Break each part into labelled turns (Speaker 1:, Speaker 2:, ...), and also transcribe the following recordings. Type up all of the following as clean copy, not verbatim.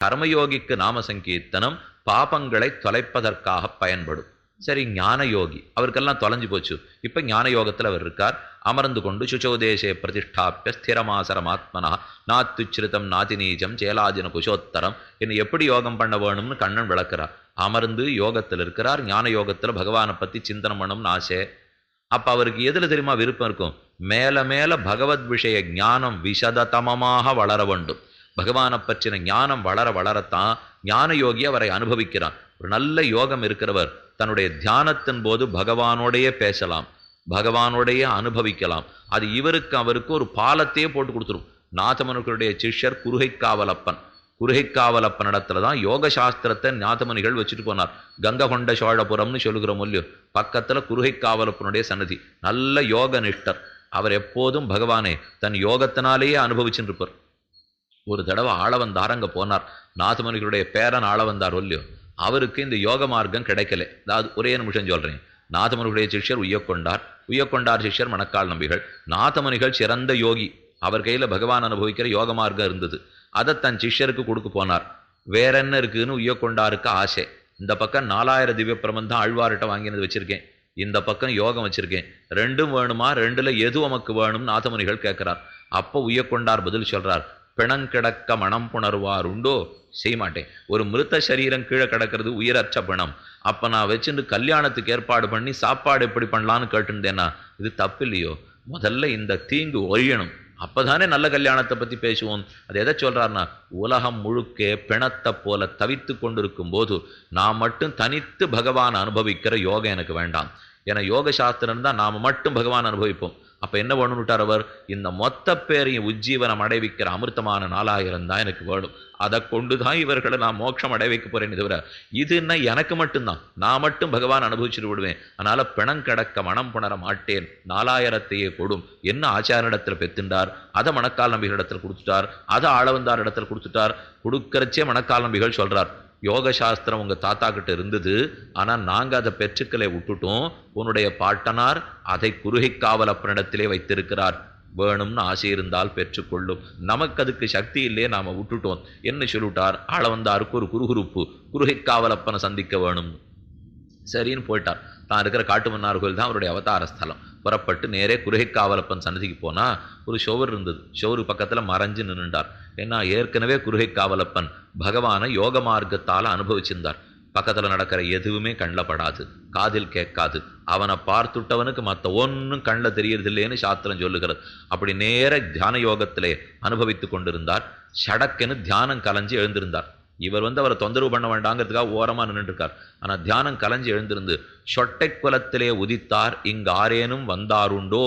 Speaker 1: கர்மயோகிக்கு நாம சங்கீர்த்தனம் பாபங்களை தொலைப்பதற்காக பயன்படும். சரி, ஞான யோகி அவருக்கெல்லாம் தொலைஞ்சு போச்சு. இப்ப ஞான யோகத்துல அவர் இருக்கார். அமர்ந்து கொண்டு சுச்சோதேசே பிரதிஷ்டாப்பிய ஸ்திரமாசரமாத்மனா நாத்துச்சிருத்தம் நாதிநீஜம் சேலாஜின குஷோத்தரம் என்ன எப்படி யோகம் பண்ண வேணும்னு கண்ணன் விளக்குறார். அமர்ந்து யோகத்தில் இருக்கிறார். ஞான யோகத்துல பகவானை பத்தி சிந்தனம் பண்ணணும்னு ஆசை. அப்ப அவருக்கு எதுல தெரியுமா விருப்பம் இருக்கும்? மேல மேல பகவத் விஷய ஞானம் விசததமமாக வளர வேண்டும். பகவானை பற்றின ஞானம் வளர வளரத்தான் ஞான யோகி அவரை அனுபவிக்கிறான். ஒரு நல்ல யோகம் இருக்கிறவர் தன்னுடைய தியானத்தின் போது பகவானோடையே பேசலாம், பகவானோடையே அனுபவிக்கலாம். அது இவருக்கு அவருக்கு ஒரு பாலத்தையே போட்டு கொடுத்துரும். நாதமனுடைய சிஷ்யர் குருகைக்காவலப்பன். குருகைக்காவலப்பன் இடத்துல தான் யோக சாஸ்திரத்தை நாதமணிகள் வச்சுட்டு போனார். கங்க கொண்ட சோழபுரம்னு சொல்லுகிற மொழியோ பக்கத்துல குருகைக்காவலப்பனுடைய சன்னதி. நல்ல யோக நிஷ்டர். அவர் எப்போதும் பகவானே தன் யோகத்தினாலேயே அனுபவிச்சுட்டு இருப்பார். ஒரு தடவை ஆளவந்தார் அங்க போனார். நாதமணிகளுடைய பேரன் ஆளவந்தார் ஒல்லியோ அவருக்கு இந்த யோக மார்க்கம் கிடைக்கல. அதாவது ஒரே நிமிஷம் சொல்றேன். நாதமணிகளுடைய சிஷ்யர் உய்யக்கொண்டார் சிஷ்யர் மணக்கால் நம்பிகள். நாதமணிகள் சிறந்த யோகி. அவர் கையில பகவான் அனுபவிக்கிற யோக மார்க்கம் இருந்தது. அதை தன் சிஷ்யருக்கு கொடுக்க போனார். வேற என்ன இருக்குன்னு உய்யக்கொண்டாருக்கு ஆசை. இந்த பக்கம் 4000 திவ்ய பிரபந்தம் ஆழ்வார்கிட்ட வாங்கினது வச்சிருக்கேன், இந்த பக்கம் யோகம் வச்சிருக்கேன், ரெண்டும் வேணுமா, ரெண்டுல எது உமக்கு வேணும் நாதமுனிகள் கேட்கிறார். அப்போ உய்யக்கொண்டார் பதில் சொல்றார், பிணங்கிடக்க மனம் புணர்வார் உண்டோ? செய்ய மாட்டேன். ஒரு மிருத்த சரீரம் கீழே கிடக்கிறது உயிரற்ற பிணம். அப்ப நான் வச்சுட்டு கல்யாணத்துக்கு ஏற்பாடு பண்ணி சாப்பாடு எப்படி பண்ணலான்னு கேட்டுருந்தேன்னா இது தப்பு இல்லையோ? முதல்ல இந்த தீங்கு ஒழியணும், அப்பதானே நல்ல கல்யாணத்தை பத்தி பேசுவோம். அது எதை சொல்றாருன்னா, உலகம் முழுக்க பிணத்தை போல தவித்து கொண்டிருக்கும் போது நான் மட்டும் தனித்து பகவான் அனுபவிக்கிற யோகம் எனக்கு வேண்டாம். ஏன்னா யோக சாஸ்திரம் தான் நாம மட்டும் பகவான் அனுபவிப்போம். அப்ப என்ன வேணும்னுட்டார் அவர்? இந்த மொத்த பேரையும் உஜ்ஜீவனம் அடைவிக்கிற அமிர்தமான 4000 தான் எனக்கு வேணும். அதை கொண்டுதான் இவர்களை நான் மோட்சம் அடை வைக்க போறேன்னு தவிர இது என்ன எனக்கு மட்டும்தான், நான் மட்டும் பகவான் அனுபவிச்சுட்டு விடுவேன். அதனால பிணங்கடக்க மனம் புணர மாட்டேன், 4000த்தையே கொடும் என்ன ஆச்சாரிடத்துல பெத்துண்டார். அதை மணக்கால் நம்பிகளிடத்தில் கொடுத்துட்டார். அதை ஆளவந்தார் இடத்துல கொடுத்துட்டார். கொடுக்கறச்சே மணக்கால் நம்பிகள் சொல்றார், யோக சாஸ்திரம் உங்க தாத்தா கிட்ட இருந்தது, ஆனா நாங்க அதை பெற்றுக்களை விட்டுட்டோம். உன்னுடைய பாட்டனார் அதை குருகைக்காவலப்பனிடத்திலே வைத்திருக்கிறார். வேணும்னு ஆசை இருந்தால் பெற்றுக்கொள்ளும், நமக்கு அதுக்கு சக்தி இல்லையே, நாம விட்டுட்டோம் என்ன சொல்லிட்டார். ஆளவந்தாருக்கு ஒரு குறுகுறுப்பு, குருகைக்காவலப்பனை சந்திக்க வேணும். சரின்னு போயிட்டார். தான் இருக்கிற காட்டுமன்னார் கோயில் தான் அவருடைய அவதார ஸ்தலம். புறப்பட்டு நேரே குருகைக்காவலப்பன் சன்னதிக்கு போனா ஒரு ஷோவர் இருந்தது. ஷோரு பக்கத்துல மறைஞ்சு நின்றுட்டார். ஏன்னா ஏற்கனவே குருகைக்காவலப்பன் பகவானை யோக மார்க்கத்தால அனுபவிச்சிருந்தார். பக்கத்துல நடக்கிற எதுவுமே கண்ணில் படாது, காதில் கேட்காது. அவனை பார்த்துட்டவனுக்கு மற்ற ஒன்னும் கண்ணில் தெரியறதில்லைன்னு சாஸ்திரம் சொல்லுகிறது. அப்படி நேர தியான யோகத்திலே அனுபவித்து கொண்டிருந்தார். ஷடக்கென்னு தியானம் கலைஞ்சு எழுந்திருந்தார். இவர் அவரை தொந்தரவு பண்ண வேண்டாங்கிறதுக்காக ஓரமா நின்றுட்டு இருக்கார். ஆனா தியானம் கலைஞ்சு எழுந்திருந்து சொட்டை குலத்திலே உதித்தார் இங்கு ஆரேனும் வந்தாருண்டோ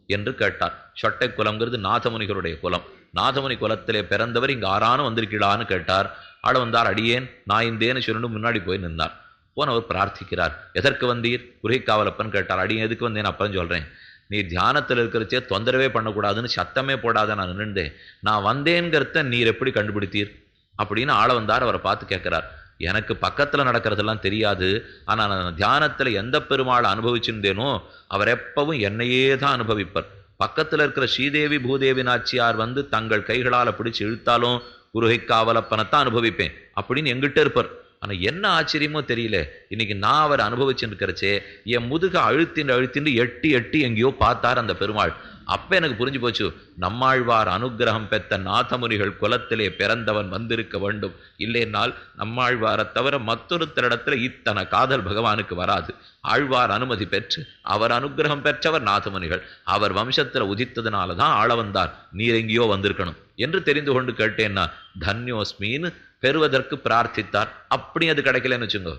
Speaker 1: என்று கேட்டார். சொட்டை குலம்ங்கிறது நாதமுனிகளுடைய குலம். நாதமுனி குலத்திலே பிறந்தவர் இங்கு ஆறானும் வந்திருக்கீடான்னு கேட்டார். ஆள வந்தார், அடியேன் நான் இந்தேன்னு சொல்லிட்டு முன்னாடி போய் நின்றார். போனவர் பிரார்த்திக்கிறார், எதற்கு வந்தீர்? குருகைக்காவலப்பன் கேட்டார். அடியேன் எதுக்கு வந்தேன் அப்புறம் சொல்றேன், நீ தியானத்தில் இருக்கிறச்சே தொந்தரவே பண்ணக்கூடாதுன்னு சத்தமே போடாத நான் நின்றுந்தேன், நான் வந்தேங்கிறத நீர் எப்படி கண்டுபிடித்தீர் அப்படின்னு ஆள வந்தார். அவரை பார்த்து கேட்கிறார். எனக்கு பக்கத்துல நடக்கிறதெல்லாம் தெரியாது, ஆனா நான் தியானத்துல எந்த பெருமாளை அனுபவிச்சிருந்தேனோ அவர் எப்பவும் என்னையே தான் அனுபவிப்பர். பக்கத்துல இருக்கிற ஸ்ரீதேவி பூதேவி நாச்சியார் தங்கள் கைகளால பிடிச்சு இழுத்தாலும் குருகைக்காவலப்பனைத்தான் அனுபவிப்பேன் அப்படின்னு எங்கிட்ட இருப்பார். ஆனா என்ன ஆச்சரியமோ தெரியல, இன்னைக்கு நான் அவர் அனுபவிச்சுட்டு இருக்கிறச்சே என் முதுக அழுத்தின்னு எட்டி எட்டி எங்கேயோ பார்த்தார் அந்த பெருமாள். அப்ப எனக்கு புரிஞ்சு போச்சு, நம்மாழ்வார் அனுகிரகம் பெற்ற நாதமுனிகள் குலத்திலே பிறந்தவன் வந்திருக்க வேண்டும். இல்லைன்னால் நம்மாழ்வாரை தவிர மற்றொருத்தரிடத்துல இத்தனை காதல் பகவானுக்கு வராது. ஆழ்வார் அனுமதி பெற்று அவர் அனுகிரகம் பெற்றவர் நாதமுனிகள். அவர் வம்சத்துல உதித்ததுனாலதான் ஆள வந்தார், நீர் எங்கேயோ வந்திருக்கணும் என்று தெரிந்து கொண்டு கேட்டேன்னா தன்யோஸ்மின்னு பெறுவதற்கு பிரார்த்தித்தார். அப்படி அது கிடைக்கலன்னு வச்சுங்க.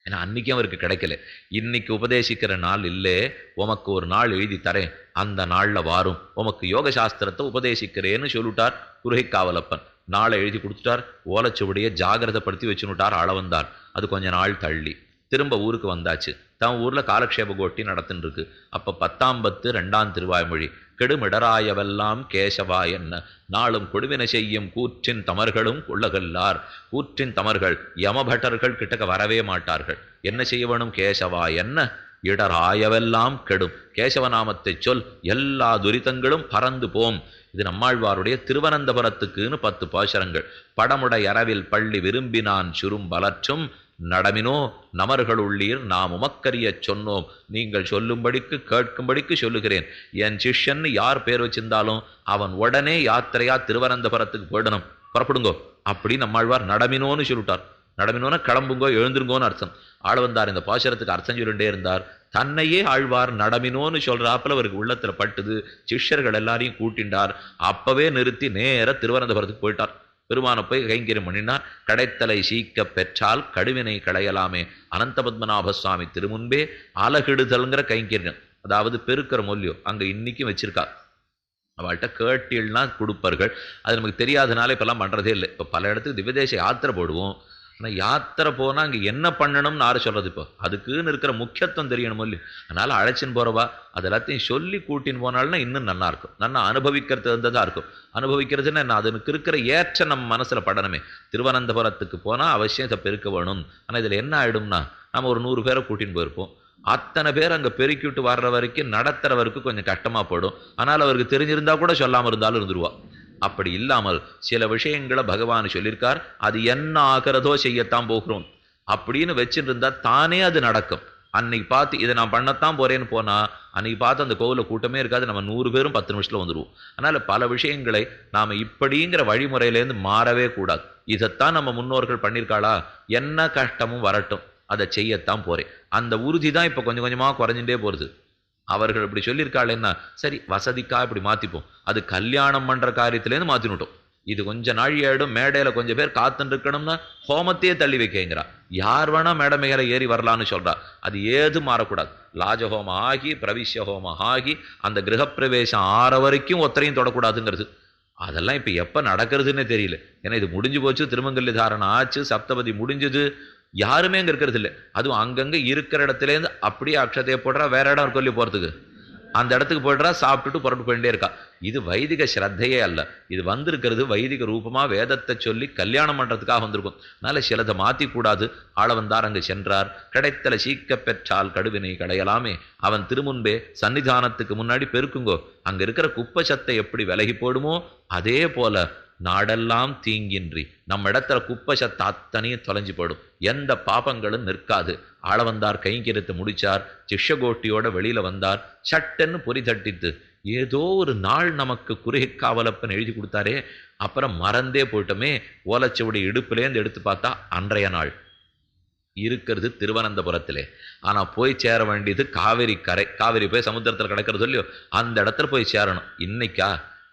Speaker 1: ஏன்னா அன்னைக்கும் அவருக்கு கிடைக்கல. இன்னைக்கு உபதேசிக்கிற நாள் இல்லே, உமக்கு ஒரு நாள் எழுதி தரேன், அந்த நாள்ல வாரும் உமக்கு யோக சாஸ்திரத்தை உபதேசிக்கிறேன்னு சொல்லிட்டார் குருகைக்காவலப்பன். நாளை எழுதி கொடுத்துட்டார். ஓலைச்சுவடியை ஜாகிரதைப்படுத்தி வச்சுட்டார். ஆள வந்தார். அது கொஞ்ச நாள் தள்ளி திரும்ப ஊருக்கு வந்தாச்சு. தன் ஊர்ல காலக்ஷேப கோட்டி நடத்துன்னு இருக்கு. அப்ப 10ஆம் பத்து 2ஆம் திருவாய்மொழி, கெடுமிடராயவெல்லாம் கேசவா என்ன நாளும் கொடுவினை செய்யும் கூற்றின் தமர்களும் கொள்ளகல்லார். கூற்றின் தமர்கள் யமபட்டர்கள் கிட்டக்க வரவே மாட்டார்கள். என்ன செய்ய வேணும்? கேசவா என்ன இடராயவெல்லாம் கெடும், கேசவநாமத்தை சொல், எல்லா துரிதங்களும் பறந்து போம். இது நம்மாழ்வாருடைய திருவனந்தபுரத்துக்குன்னு 10 பாசுரங்கள். படமுடை அரவில் பள்ளி விரும்பினான் சுரும் பலற்றும் நடமினோ நமர்கள் உள்ளீர் நாம் உமக்கரிய சொன்னோம், நீங்கள் சொல்லும்படிக்கு கேட்கும்படிக்கு சொல்லுகிறேன். என் சிஷ்யன்னு யார் பேர் வச்சிருந்தாலும் அவன் உடனே யாத்திரையா திருவனந்தபுரத்துக்கு போயிடணும், புறப்படுங்கோ அப்படின்னு நம்மாழ்வார் நடமினோன்னு சொல்லிட்டார். நடமினோன்னா கிளம்புங்கோ எழுந்துருங்கோன்னு அர்த்தம். ஆளவந்தார் இந்த பாசுரத்துக்கு அர்த்தம் சொல்லிட்டே இருந்தார். தன்னையே ஆழ்வார் நடமினோன்னு சொல்றாப்புல அவருக்கு உள்ளத்துல பட்டுது. சிஷ்யர்கள் எல்லாரையும் கூட்டின்றார். அப்பவே நிறுத்தி நேர திருவனந்தபுரத்துக்கு போயிட்டார். பெருமான போய் கைங்கரியம் பண்ணினார். கடைத்தலை சீக்க பெற்றால் கடுவினை களையலாமே. அனந்த பத்மநாப சுவாமி திருமுன்பே அலகிடுதல்ங்கிற கைங்கரியம், அதாவது பெருக்கிற மொழியோ அங்க இன்னைக்கும் வச்சிருக்கா. அவள்கிட்ட கேட்டீள்னா கொடுப்பார்கள். அது நமக்கு தெரியாதனால இப்பெல்லாம் பண்றதே இல்லை. இப்போ பல இடத்துக்கு திவ்யதேச யாத்திரை போடுவோம். ஆனால் யாத்திரை போனால் அங்கே என்ன பண்ணணும்னு யாரும் சொல்கிறது? இப்போ அதுக்குன்னு இருக்கிற முக்கியத்துவம் தெரியணும் இல்லையோ. அதனால் அழைச்சின்னு போகிறவா அது எல்லாத்தையும் சொல்லி கூட்டின்னு போனால்னா இன்னும் நல்லா இருக்கும். நல்லா அனுபவிக்கிறது இருந்ததாக இருக்கும். அனுபவிக்கிறதுன்னு என்ன, அதுக்கு இருக்கிற ஏற்ற நம்ம மனசில் படணுமே. திருவனந்தபுரத்துக்கு போனால் அவசியம் இதை பெருக்க வேணும். ஆனால் இதில் என்ன ஆகிடும்னா, நம்ம ஒரு 100 பேரை கூட்டின்னு போயிருப்போம். அத்தனை பேர் அங்கே பெருக்கிவிட்டு வர்ற வரைக்கும் நடத்துறவருக்கு கொஞ்சம் கஷ்டமாக போடும். ஆனால் அவருக்கு தெரிஞ்சிருந்தா கூட சொல்லாமல் இருந்தாலும் இருந்துருவா. அப்படி இல்லாமல் சில விஷயங்களை பகவான் சொல்லியிருக்கார். அது என்ன ஆகிறதோ செய்யத்தான் போகிறோம் அப்படின்னு வச்சுட்டு இருந்தா தானே அது நடக்கும். அன்னைக்கு பார்த்து இதை நான் பண்ணத்தான் போறேன்னு போனா அன்னைக்கு பார்த்து அந்த கோவில கூட்டமே இருக்காது. நம்ம 100 பேரும் 10 நிமிஷத்துல வந்துடுவோம். அதனால பல விஷயங்களை நாம இப்படிங்கிற வழிமுறையிலேருந்து மாறவே கூடாது. இதைத்தான் நம்ம முன்னோர்கள் பண்ணியிருக்காளா, என்ன கஷ்டமும் வரட்டும் அதை செய்யத்தான் போறேன். அந்த உறுதி தான் இப்ப கொஞ்சம் கொஞ்சமா குறைஞ்சுட்டே போறது. அவர்கள் இப்படி சொல்லியிருக்காள் என்ன, சரி வசதிக்கா இப்படி மாத்திப்போம். அது கல்யாணம் பண்ற காரியத்திலேருந்து மாத்தினுட்டோம். இது கொஞ்ச நாள் ஆயிடும். மேடையில கொஞ்சம் பேர் காத்துட்டு இருக்கணும்னா ஹோமத்தையே தள்ளி வைக்கிறா. யார் வேணா மேடை மேல ஏறி வரலான்னு சொல்றா. அது ஏது மாறக்கூடாது. லாஜஹோமம் ஆகி பிரவிஷ்ய ஹோமம் ஆகி அந்த கிரகப்பிரவேசம் ஆற வரைக்கும் ஒத்தரையும் தொடக்கூடாதுங்கிறது. அதெல்லாம் இப்ப எப்ப நடக்கிறதுன்னே தெரியல. ஏன்னா இது முடிஞ்சு போச்சு, திருமங்கல்ய தாரணம் ஆச்சு, சப்தபதி முடிஞ்சது, யாருமே அங்க இருக்கிறது இல்லை. அதுவும் அங்கங்க இருக்கிற இடத்துல இருந்து அப்படியே அக்ஷதையை போடுறா, வேற இடம் சொல்லி போறதுக்கு அந்த இடத்துக்கு போயிடுறா, சாப்பிட்டுட்டு புறட்டு போயிட்டே இருக்கா. இது வைதிக ஸ்ரத்தையே அல்ல. இது வந்திருக்கிறது வைதிக ரூபமா வேதத்தை சொல்லி கல்யாணம் பண்றதுக்காக வந்திருக்கும். அதனால சிலதை மாத்தி கூடாது. ஆள வந்தார், அங்கு சென்றார். கிடைத்தல சீக்க பெற்றால் கடுவினை கடையலாமே. அவன் திருமுன்பே சன்னிதானத்துக்கு முன்னாடி பெருக்குங்கோ. அங்க இருக்கிற குப்பை சத்தை எப்படி விலகி போடுமோ அதே போல நாடெல்லாம் தீங்கின்றி நம்ம இடத்துல குப்பை சத்த அத்தனையும் தொலைஞ்சு போடும். எந்த பாபங்களும் நிற்காது. ஆள வந்தார், கைங்கரியத்தை முடிச்சார். சிஷ்யகோட்டியோட வெளியில வந்தார். சட்டன்னு பொறி தட்டித்து ஏதோ ஒரு நாள் நமக்கு குறுகை காவலப்பன் எழுதி கொடுத்தாரே, அப்புறம் மறந்தே போயிட்டோமே. ஓலைச்சுவடி இடுப்புலேருந்து எடுத்து பார்த்தா அன்றைய நாள் இருக்கிறது திருவனந்தபுரத்திலே. ஆனா போய் சேர வேண்டியது காவிரி கரை. காவிரி போய் சமுத்திரத்தில் கிடக்கிறது இல்லையோ, அந்த இடத்துல போய் சேரணும். இன்னைக்கா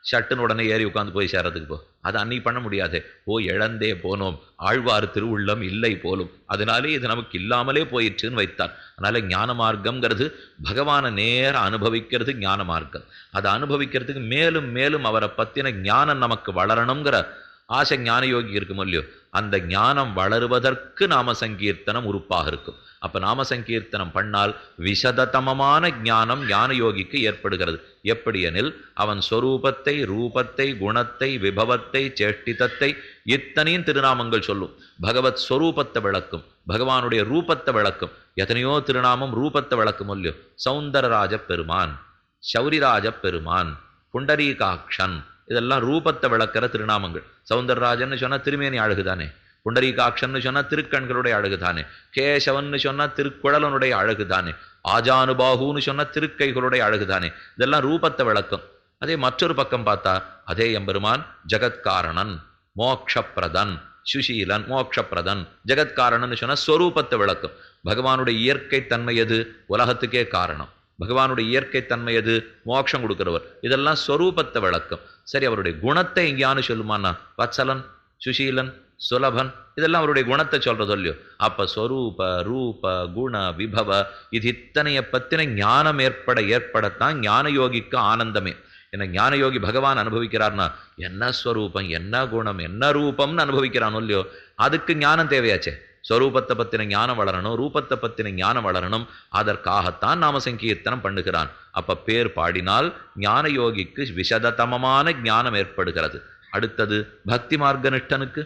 Speaker 1: சட்டுன்னு உடனே ஏறி உட்காந்து போய் சேரத்துக்கு போ, அது அன்னைக்கு பண்ண முடியாது. போய் இழந்தே போனோம், ஆழ்வார் திருவுள்ளம் இல்லை போலும், அதனாலே இது நமக்கு இல்லாமலே போயிடுச்சுன்னு வைத்தார். அதனால ஞான மார்க்கம்ங்கிறது பகவானை நேர அனுபவிக்கிறது ஞான மார்க்கம். அதை அனுபவிக்கிறதுக்கு மேலும் மேலும் அவரை பத்தின ஞானம் நமக்கு வளரணுங்கிற ஆசை ஞான யோகி இருக்கும் இல்லையோ, அந்த ஞானம் வளருவதற்கு நாம சங்கீர்த்தனம் உறுப்பாக இருக்கும். அப்ப நாம சங்கீர்த்தனம் பண்ணால் விசததமமான ஞானம் ஞான யோகிக்கு ஏற்படுகிறது. எப்படி எனில் அவன் ஸ்வரூபத்தை, ரூபத்தை, குணத்தை, விபவத்தை, சேஷ்டிதத்தை இத்தனையும் திருநாமங்கள் சொல்லும். பகவத் ஸ்வரூபத்தை விளக்கும், பகவானுடைய ரூபத்தை விளக்கும். எத்தனையோ திருநாமம் ரூபத்தை விளக்கும் இல்லையோ. சௌந்தரராஜ பெருமான், சௌரிராஜ பெருமான், புண்டரீகாக்ஷன், இதெல்லாம் ரூபத்தை விளக்கிற திருநாமங்கள். சௌந்தரராஜன்னு சொன்னா திருமேனி அழகுதானே, புண்டரீகாட்சன்னு சொன்னா திருக்கண்களுடைய அழகுதானே, கேசவன்னு சொன்னா திருக்குழலனுடைய அழகுதானே, ஆஜானுபாகுன்னு சொன்னா திருக்கைகளுடைய அழகுதானே. இதெல்லாம் ரூபத்தை விளக்கும். அதே மற்றொரு பக்கம் பார்த்தா அதே எம்பெருமான் ஜகத்காரணன், மோக்ஷப்பிரதன், சுஷீலன், மோக்ஷப்பிரதன். ஜெகத்காரணன்னு சொன்னா ஸ்வரூபத்தை விளக்கும். பகவானுடைய இயற்கை தன்மை எது, உலகத்துக்கே காரணம். பகவானுடைய இயற்கை தன்மை எது, மோட்சம் கொடுக்கிறவர். இதெல்லாம் ஸ்வரூபத்தை விளக்கும். சரி, அவருடைய குணத்தை எங்கேயானு சொல்லுமானா, வத்சலன், சுஷீலன், சுலபன், இதெல்லாம் அவருடைய குணத்தை சொல்றது இல்லையோ. அப்ப ஸ்வரூப, ரூப, குண, விபவ, இது இத்தனைய பத்தின ஞானம் ஏற்படத்தான் ஞான யோகிக்கு ஆனந்தமே. என்ன ஞான யோகி பகவான் அனுபவிக்கிறார்னா என்ன ஸ்வரூபம், என்ன குணம், என்ன ரூபம்னு அனுபவிக்கிறானோ இல்லையோ, அதுக்கு ஞானம் தேவையாச்சே. ஸ்வரூபத்தை பத்தின ஞானம் வளரணும், ரூபத்தை பத்தின ஞானம் வளரணும். அதற்காகத்தான் நாம சங்கீர்த்தனம் பண்ணுகிறான். அப்ப பேர் பாடினால் ஞான யோகிக்கு விசததமமான ஞானம் ஏற்படுகிறது. அடுத்தது பக்தி மார்க்க நிஷ்டனுக்கு,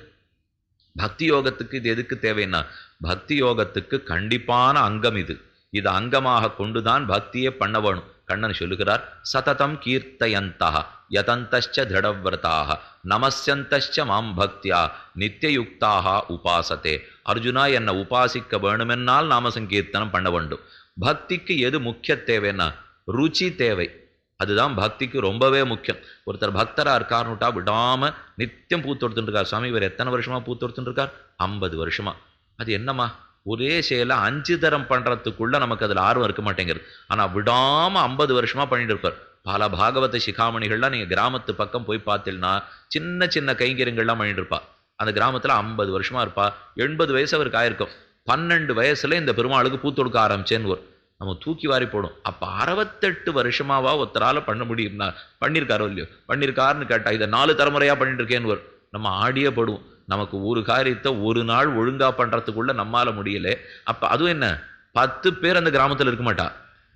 Speaker 1: பக்தி யோகத்துக்கு இது எதுக்கு தேவைன்னா, பக்தி யோகத்துக்கு கண்டிப்பான அங்கம் இது. இது அங்கமாக கொண்டுதான் பக்தியே பண்ண வேணும். கண்ணன் சொல்லுகிறார், சததம் கீர்த்தயந்தா யதந்தச்ச திருடவிரதாக நமஸ்யந்தச்ச மாம் பக்தியா நித்தியயுக்தாக உபாசத்தே. அர்ஜுனா, என்னை உபாசிக்க வேணுமென்னால் நாம சங்கீர்த்தனம் பண்ண வேண்டும். பக்திக்கு எது முக்கிய தேவைன்னா ருச்சி தேவை. அதுதான் பக்திக்கு ரொம்பவே முக்கியம். ஒருத்தர் பக்தரா இருக்காருன்னுட்டா விடாம நித்தியம் பூ தொடுத்துட்டு இருக்கார். சுவாமி இவர் எத்தனை வருஷமா பூ தொடுத்துட்டு இருக்கார்? 50 வருஷமா. அது என்னம்மா, ஒரே செயலை 5 தரம் பண்றதுக்குள்ள நமக்கு அதுல ஆர்வம் இருக்க மாட்டேங்குது. ஆனா விடாம 50 வருஷமா பண்ணிட்டு இருப்பார். பல பாகவத சிகாமணிகள்லாம் நீங்க கிராமத்து பக்கம் போய் பார்த்தீங்கன்னா சின்ன சின்ன கைங்கரியங்கள்லாம் பண்ணிட்டு இருப்பா. அந்த கிராமத்துல 50 வருஷமா இருப்பா. 80 வயசு அவருக்கு ஆயிருக்கும். 12 வயசுல இந்த பெருமாளுக்கு பூ தொடுக்க ஆரம்பிச்சேன்னு நம்ம தூக்கி வாரி போடும். அப்ப 68 வருஷமாவா ஒருத்தரால பண்ண முடியும்னா பண்ணியிருக்காரோ இல்லையோ? பண்ணியிருக்காருன்னு கேட்டா இதை 4 தலைமுறையா பண்ணிட்டு இருக்கேன்னு நம்ம ஆடியே படுவோம். நமக்கு ஒரு காரியத்தை ஒரு நாள் ஒழுங்கா பண்றதுக்குள்ள நம்மால முடியல. அப்ப அதுவும் என்ன, 10 பேர் அந்த கிராமத்துல இருக்க மாட்டா.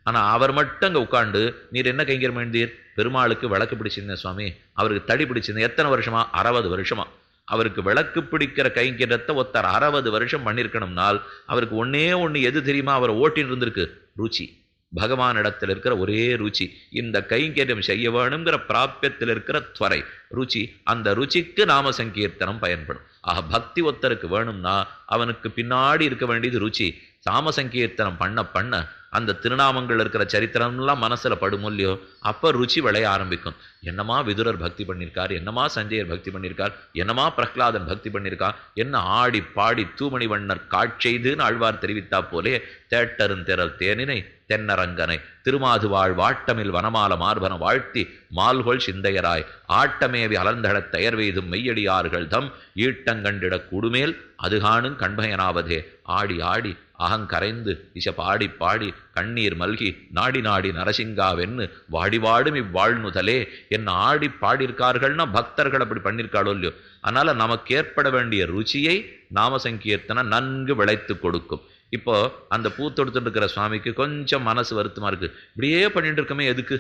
Speaker 1: ஆனா அவர் மட்டும் அங்க உட்காந்து, நீர் என்ன கைங்கரியம் பண்ணீர்? பெருமாளுக்கு விளக்கு பிடிச்சிருந்தேன் சுவாமி. அவருக்கு தடி பிடிச்சிருந்தேன். எத்தனை வருஷமா? 60 வருஷமா. அவருக்கு விளக்கு பிடிக்கிற கைங்கரியத்தை ஒருத்தர் 60 வருஷம் பண்ணியிருக்கணும்னால் அவருக்கு ஒன்னே ஒண்ணு எது தெரியுமா அவர் ஓட்டின்னு இருந்திருக்கு? ருச்சி. பகவான் இடத்துல இருக்கிற ஒரே ருச்சி. இந்த கைங்கரியம் செய்ய வேணுங்கிற பிராபியத்தில் இருக்கிற துவரை ருச்சி. அந்த ருச்சிக்கு நாம சங்கீர்த்தனம் பயன்படும். ஆக பக்தி ஒருத்தருக்கு வேணும்னா அவனுக்கு பின்னாடி இருக்க வேண்டியது ருச்சி. நாம சங்கீர்த்தனம் பண்ண பண்ண அந்த திருநாமங்கள் இருக்கிற சரித்திரம்லாம் மனசுல படும் இல்லையோ, அப்ப ருச்சி விளைய ஆரம்பிக்கும். என்னமா விதுரர் பக்தி பண்ணியிருக்கார், என்னமா சஞ்சயர் பக்தி பண்ணியிருக்கார், என்னமா பிரஹ்லாதன் பக்தி பண்ணியிருக்கார், என்ன ஆடி பாடி தூமணி வண்ணர் காட்செய்துன்னு ஆழ்வார் தெரிவித்தா போலே தேட்டரும் திரள் தேனினை தென்னரங்கனை திருமாதுவாழ் வாட்டமில் வனமால மார்பன வாழ்த்தி மால்கொள் சிந்தையராய் ஆட்டமேவி அலர்ந்தடத் தயர்வெய்தும் மெய்யடியார்கள் தம் ஈட்டங்கண்டிடக் கூடுமேல் அதுகாணும் கண்பயனாவதே. ஆடி ஆடி அகங்கரைந்து இச பாடி பாடி கண்ணீர் மல்கி நாடி நாடி நரசிங்காவென்னு வாடிவாடும் இவ்வாழ்நுதலே என்ன ஆடி பாடியிருக்கார்கள்னா பக்தர்கள் அப்படி பண்ணியிருக்காளோ இல்லையோ. அதனால நமக்கு ஏற்பட வேண்டிய ருச்சியை நாம சங்கீர்த்தனை நன்கு விளைத்து கொடுக்கும். இப்போ அந்த பூ தொடுத்துட்டு இருக்கிற சுவாமிக்கு கொஞ்சம் மனசு வருத்தமா இருக்கு. இப்படியே பண்ணிட்டு இருக்கமே எதுக்கு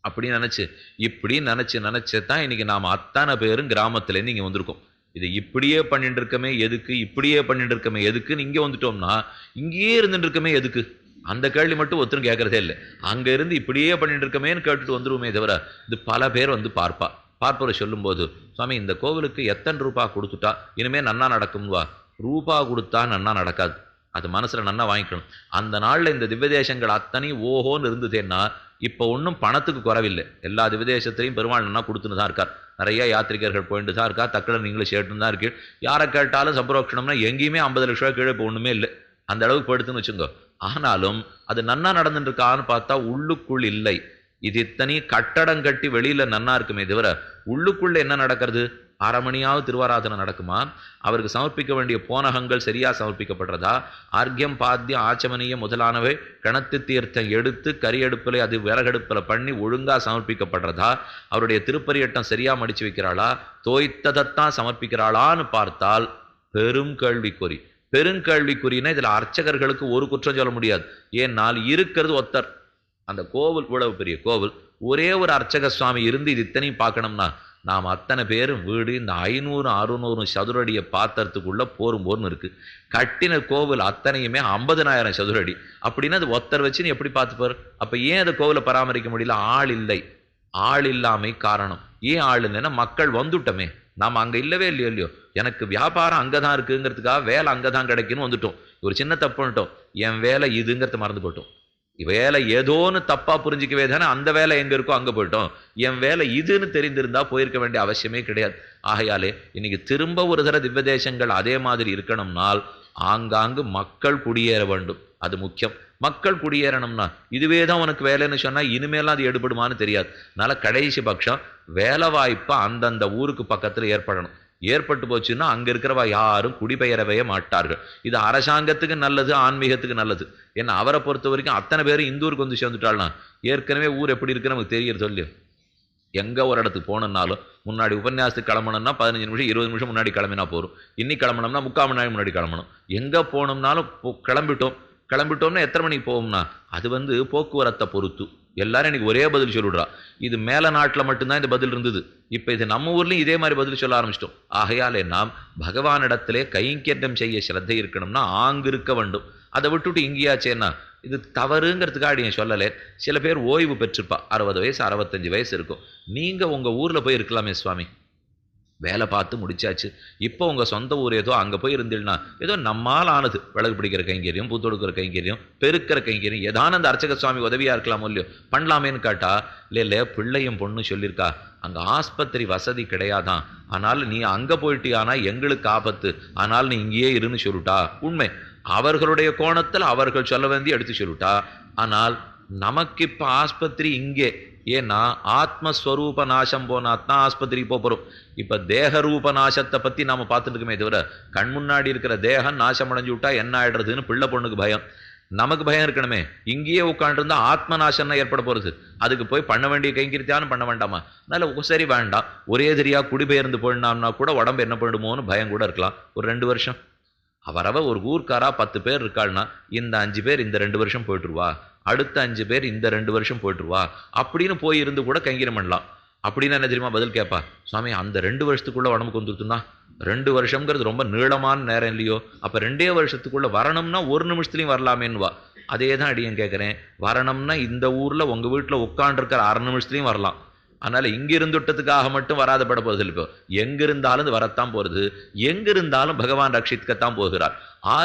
Speaker 1: அப்படின்னு நினைச்சுதான் இன்னைக்கு நாம அத்தனை பேரும் கிராமத்துலேருந்து இங்க வந்திருக்கோம். இதை இப்படியே பண்ணிட்டு இருக்கமே எதுக்கு, இப்படியே பண்ணிட்டு இருக்கமே எதுக்குன்னு இங்கே வந்துட்டோம்னா இங்கேயே இருந்துட்டு இருக்கமே எதுக்கு, அந்த கேள்வி மட்டும் ஒருத்தரும் கேட்கறதே இல்லை. அங்க இருந்து இப்படியே பண்ணிட்டு இருக்கமேன்னு கேட்டுட்டு வந்துருவோமே தவிர இது பல பேர் வந்து பார்ப்பவரை சொல்லும் போது, சுவாமி இந்த கோவிலுக்கு எத்தனை ரூபா கொடுத்துட்டா இனிமே நன்னா நடக்கும்வா? ரூபா கொடுத்தா நன்னா நடக்காது. அது மனசுல நன்னா வாங்கிக்கணும். அந்த நாள்ல இந்த திவ்யதேசங்கள் அத்தனை ஓஹோன்னு இருந்ததுன்னா இப்ப ஒன்றும் பணத்துக்கு குறவில்லை. எல்லா திவ்யதேசத்திலையும் பெருமாள் நன்னா கொடுத்துன்னு தான் இருக்கார். நிறைய யாத்திரிகர்கள் போயிட்டு தான் இருக்கா. தக்கட நீங்களும் சேர்த்துன்னு தான் இருக்கு. யாரை கேட்டாலும் சம்பரோக்ஷணம்னா எங்கேயுமே 50 லட்ச ரூபாய் கீழே இப்போ ஒண்ணுமே இல்லை. அந்த அளவுக்கு போயிடுத்துன்னு வச்சுங்க. ஆனாலும் அது நன்னா நடந்துட்டு இருக்கான்னு பார்த்தா உள்ளுக்குள் இல்லை. இது இத்தனை கட்டடம் கட்டி வெளியில நன்னா இருக்குமே தவிர உள்ளுக்குள்ள என்ன நடக்கிறது? அரை மணியாவது திருவாராதனை நடக்குமா? அவருக்கு சமர்ப்பிக்க வேண்டிய போனகங்கள் சரியா சமர்ப்பிக்கப்படுறதா? ஆர்க்கியம் பாத்தியம் ஆச்சமனியம் முதலானவை கணத்து தீர்த்தம் எடுத்து கரியடுப்பில் அது விறகடுப்பில் பண்ணி ஒழுங்கா சமர்ப்பிக்கப்படுறதா? அவருடைய திருப்பரியட்டம் சரியா மடிச்சு வைக்கிறாளா? தோய்த்ததைத்தான் சமர்ப்பிக்கிறாளான்னு பார்த்தால் பெரும் கேள்விக்குறி. பெருங்கேள்விக்குறினா இதுல அர்ச்சகர்களுக்கு ஒரு குற்றம் சொல்ல முடியாது. ஏன்னால் இருக்கிறது ஒத்தர். அந்த கோவில் இவ்வளவு பெரிய கோவில், ஒரே ஒரு அர்ச்சக சுவாமி இருந்து இது இத்தனையும் பார்க்கணும்னா நாம் அத்தனை பேரும் வீடு இந்த 500-600 சதுரடியை பாத்திரத்துக்குள்ள போரும்போர்னு இருக்கு. கட்டின கோவில் அத்தனையுமே 50,000 சதுரடி. அப்படின்னா அது ஒத்தர் வச்சு நீ எப்படி பார்த்துப்பார்? அப்ப ஏன் அந்த கோவிலை பராமரிக்க முடியல? ஆள் இல்லை. ஆள் இல்லாமை காரணம். ஏன் ஆள் இல்லைன்னா மக்கள் வந்துட்டோமே. நாம் அங்க இல்லவே இல்லையோ. எனக்கு வியாபாரம் அங்கதான் இருக்குங்கிறதுக்காக வேலை அங்கதான் கிடைக்குன்னு வந்துட்டோம். ஒரு சின்ன தப்பு பண்ணிட்டோம். என் வேலை இதுங்கிறத மறந்து போட்டோம். வேலை ஏதோன்னு தப்பா புரிஞ்சிக்கவே தானே அந்த வேலை எங்க இருக்கோ அங்க போயிட்டோம். என் வேலை இதுன்னு தெரிந்திருந்தா போயிருக்க வேண்டிய அவசியமே கிடையாது. ஆகையாலே இன்னைக்கு திரும்ப ஒரு தர திவ்யதேசங்கள் அதே மாதிரி இருக்கணும்னால் ஆங்காங்கு மக்கள் குடியேற வேண்டும். அது முக்கியம். மக்கள் குடியேறணும்னா இதுவே தான் உனக்கு வேலைன்னு சொன்னா இனிமேலாம் அது எடுபடுமான்னு தெரியாது. அதனால கடைசி பட்சம் வேலை வாய்ப்பா அந்தந்த ஊருக்கு பக்கத்துல ஏற்படணும். ஏற்பட்டு போச்சுன்னா அங்க இருக்கிறவா யாரும் குடிபெயரவே மாட்டார்கள். இது அரசாங்கத்துக்கு நல்லது, ஆன்மீகத்துக்கு நல்லது. ஏன்னா அவரை பொறுத்த வரைக்கும் அத்தனை பேரும் இந்தூருக்கு வந்து சேர்ந்துட்டாள்னா ஏற்கனவே ஊர் எப்படி இருக்குன்னு நமக்கு தெரியறது சொல்லு. எங்க ஒரு இடத்துக்கு போனோம்னாலும் முன்னாடி உபன்யாசத்துக்கு கிளம்பணும்னா 15 நிமிஷம் 20 நிமிஷம் முன்னாடி கிளம்பினா போறோம். இன்னி கிளம்பணும்னா 3/4 மணி நேரம் முன்னாடி கிளம்பணும். எங்க போனோம்னாலும் கிளம்பிட்டோம்னா எத்தனை மணிக்கு போவோம்னா அது போக்குவரத்தை பொறுத்து. எல்லாரும் எனக்கு ஒரே பதில் சொல்லிடுறா. இது மேல நாட்டில் மட்டும்தான் இந்த பதில் இருந்தது. இப்ப இது நம்ம ஊர்லயும் இதே மாதிரி பதில் சொல்ல ஆரம்பிச்சிட்டோம். ஆகையாலே நாம் பகவானிடத்திலே கைங்கரியம் செய்ய சிரத்தை இருக்கணும்னா ஆங்கு இருக்க வேண்டும். அதை விட்டுட்டு இங்கேயாச்சேன்னா இது தவறுங்கிறதுக்காக நீங்கள் சொல்லலை. சில பேர் ஓய்வு பெற்றிருப்பா, 60 வயசு 65 வயசு இருக்கும். நீங்கள் உங்கள் ஊரில் போய் இருக்கலாமே சுவாமி, வேலை பார்த்து முடிச்சாச்சு. இப்போ உங்கள் சொந்த ஊர் ஏதோ அங்கே போய் இருந்தீங்கன்னா ஏதோ நம்மால் ஆனது விளக்கு பிடிக்கிற கைங்கரியம், பூத்தொடுக்கிற கைங்கரியம், பெருக்கிற கைங்கரியம், ஏதான அந்த அர்ச்சக சுவாமி உதவியாக இருக்கலாமோ இல்லையோ, பண்ணலாமேன்னு கேட்டா இல்லை பிள்ளையும் பொண்ணு சொல்லியிருக்கா அங்கே ஆஸ்பத்திரி வசதி கிடையாதான், ஆனால் நீ அங்கே போயிட்டியானா எங்களுக்கு ஆபத்து, ஆனால் நீ இங்கேயே இருன்னு சொல்லிட்டா. உண்மை, அவர்களுடைய கோணத்தில் அவர்கள் சொல்ல வேண்டிய எடுத்து சொல்லிட்டா. ஆனால் நமக்கு இப்போ ஆஸ்பத்திரி இங்கே, ஏன்னா ஆத்மஸ்வரூப நாசம் போனாத்தான் ஆஸ்பத்திரிக்கு போகிறோம். இப்போ தேகரூப நாசத்தை பற்றி நாம் பார்த்துட்டு இருக்கோமே தவிர கண் முன்னாடி இருக்கிற தேகம் நாசம் அடைஞ்சு விட்டா என்ன ஆயிடுறதுன்னு பிள்ளை பொண்ணுக்கு பயம், நமக்கு பயம் இருக்கணுமே. இங்கேயே உட்காந்துருந்தா ஆத்ம நாசம்னா ஏற்பட போகிறது, அதுக்கு போய் பண்ண வேண்டிய கைங்கரித்தாலும் பண்ண வேண்டாமா? அதனால சரி வேண்டாம், ஒரே தெரியா குடிபெயர்ந்து போயிடலாம்னா கூட உடம்பு என்ன பண்ணிடுமோன்னு பயம் கூட இருக்கலாம். ஒரு 2 வருஷம் அவரவ ஒரு ஊர்க்காரா 10 பேர் இருக்காள்னா இந்த 5 பேர் இந்த 2 வருஷம் போயிட்டுருவா, அடுத்த 5 பேர் இந்த 2 வருஷம் போயிட்டுருவா அப்படின்னு போயிருந்து கூட கைங்கரியம் பண்ணலாம். அப்படின்னு என்ன தெரியுமா பதில் கேட்பா, சுவாமி அந்த 2 வருஷத்துக்குள்ள உடம்புக்கு வந்துருத்துன்னா 2 வருஷங்கிறது ரொம்ப நீளமான நேரம் இல்லையோ, அப்போ 2 வருஷத்துக்குள்ள வரணும்னா 1 நிமிஷத்துலையும் வரலாமேன்னுவா. அதே தான் அடியன் கேட்குறேன், வரணும்னா இந்த ஊரில் உங்கள் வீட்டில் உட்காண்டிருக்கிற 1/2 நிமிஷத்துலையும் வரலாம். அதனால் இங்கிருந்துட்டதுக்காக மட்டும் வராதப்பட போகிறது. இப்போ எங்கிருந்தாலும் இது வரத்தான் போகிறது, எங்கிருந்தாலும் பகவான் ரட்சித்துக்கத்தான் போகிறார்.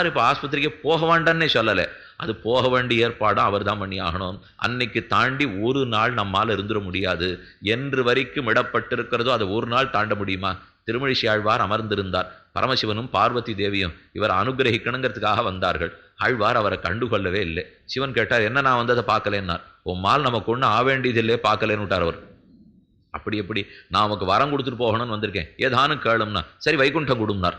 Speaker 1: இப்போ ஆஸ்பத்திரிக்கு போக வேண்டான்னே சொல்லலை, அது போக வேண்டிய ஏற்பாடும் அவர் தான் பண்ணி ஆகணும். அன்னைக்கு தாண்டி ஒரு நாள் நம்மால் இருந்துட முடியாது. என்று வரைக்கும் இடப்பட்டிருக்கிறதோ அதை ஒரு நாள் தாண்ட முடியுமா? திருமழிசை ஆழ்வார் அமர்ந்திருந்தார், பரமசிவனும் பார்வதி தேவியும் இவர் அனுகிரகிக்கணுங்கிறதுக்காக வந்தார்கள். ஆழ்வார் அவரை கண்டுகொள்ளவே இல்லை. சிவன் கேட்டார், என்ன நான் வந்ததை பார்க்கலன்னார். உம்மால் நமக்கு ஒன்றும் ஆ வேண்டியதில்லையே, பார்க்கலன்னு விட்டார் அவர். அப்படி எப்படி நான் நமக்கு வரம் கொடுத்துட்டு போகணும்னு வந்திருக்கேன், ஏதானும் கேளும்னா சரி வைகுண்டம் கொடும்னார்.